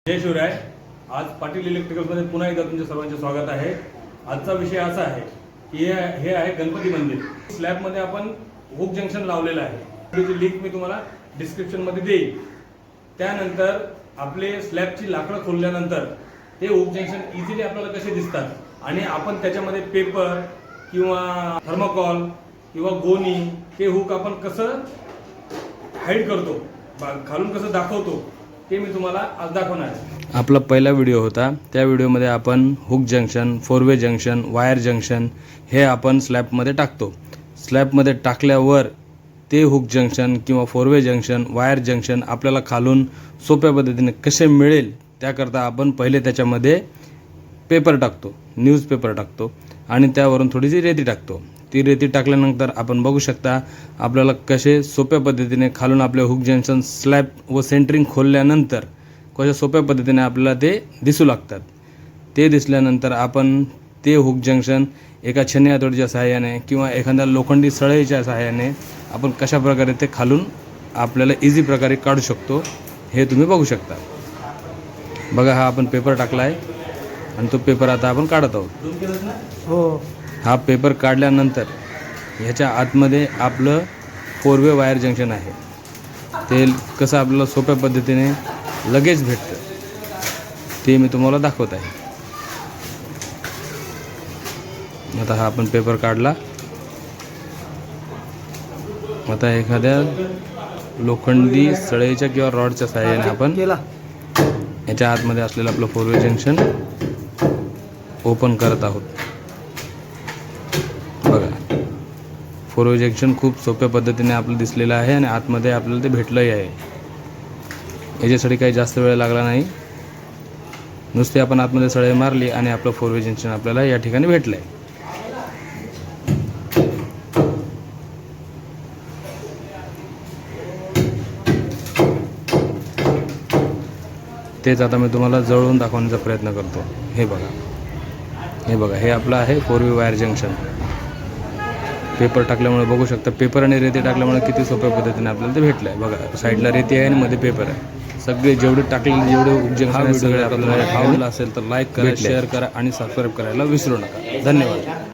जय शिवराय। आज पाटील इलेक्ट्रिकल्समध्ये पुन्हा एकदा तुमच्या सर्वांचे स्वागत आहे। आजचा विषय असा आहे की हे आहे गणपती मंदिर। स्लॅबमध्ये आपण हुक जंक्शन लावलेलं आहे, त्याची लिंक मी तुम्हाला डिस्क्रिप्शनमध्ये देईन। त्यानंतर आपले स्लॅबची लाकडं खोलल्यानंतर ते हुक जंक्शन इझिली आपल्याला कसे दिसतात आणि आपण त्याच्यामध्ये पेपर किंवा थर्मोकॉल किंवा गोणी ते हुक आपण कसं हाईड करतो, खालून कसं दाखवतो ते मी तुम्हाला आज दाखवणार आहे। आपला पहिला व्हिडिओ होता, त्या व्हिडिओमध्ये आपण हुक जंक्शन, 4-वे जंक्शन, वायर जंक्शन हे आपण स्लॅबमध्ये टाकतो। स्लॅबमध्ये टाकल्यावर ते हुक जंक्शन किंवा 4-वे जंक्शन, वायर जंक्शन आपल्याला खालून सोप्या पद्धतीने कसे मिळेल त्याकरता आपण पहिले त्याच्यामध्ये पेपर टाकतो, न्यूजपेपर टाकतो आणि त्यावरून थोडीशी रेती टाकतो। ती रेती टाकल्यानंतर आपण बघू शकता आपल्याला कसे सोप्या पद्धतीने खालून आपले हुक जंक्शन स्लॅब व सेंटरिंग खोलल्यानंतर कशा सोप्या पद्धतीने आपल्याला ते दिसू लागतात। ते दिसल्यानंतर आपण ते हुक जंक्शन एका छन्नी हातोडीच्या सहाय्याने किंवा एखाद्या लोखंडी सळईच्या सहाय्याने आपण कशा प्रकारे ते खालून आपल्याला इझी प्रकारे काढू शकतो हे तुम्ही बघू शकता। बघा, हा आपण पेपर टाकला आहे आणि तो पेपर आता आपण काढत आहोत। हो, हा पेपर काढल्यानंतर ह्याच्या आतमध्ये आपलं 4-वे वायर जंक्शन आहे, ते कसं आपल्याला सोप्या पद्धतीने लगेच भेटतं ते मी तुम्हाला दाखवत आहे। आता हा आपण पेपर काढला। आता एखाद्या लोखंडी सळईच्या किंवा रॉडच्या सहाय्याने आपण याच्या आतमध्ये असलेलं आपलं 4-वे जंक्शन ओपन करत आहोत। बघा, 4-वे जंक्शन खूप सोप्या पद्धतीने आपलं दिसलेलं आहे आणि आतमध्ये आपल्याला ते भेटलंही आहे। याच्यासाठी काही जास्त वेळ लागला नाही, नुसते आपण आतमध्ये सळई मारली आणि आपलं 4-वे जंक्शन आपल्याला या ठिकाणी भेटलं आहे। तेच आता मी तुम्हाला जवळून दाखवण्याचा प्रयत्न करतो। हे बघा, हे बघा, हे आपलं आहे 4-वे वायर जंक्शन। पेपर टाकल्यामुळे बघू शकता, पेपर आणि रेती टाकल्यामुळे किती सोप्या पद्धतीने आपल्याला ते भेटलं आहे। बघा, साईडला रेती आहे आणि मध्ये पेपर आहे। सगळे जेवढे टाकलेले जेवढे हुक जंक्शन सगळे आपल्याला आवडलं असेल तर लाईक करा, शेअर करा आणि सबस्क्राईब करायला विसरू नका। धन्यवाद।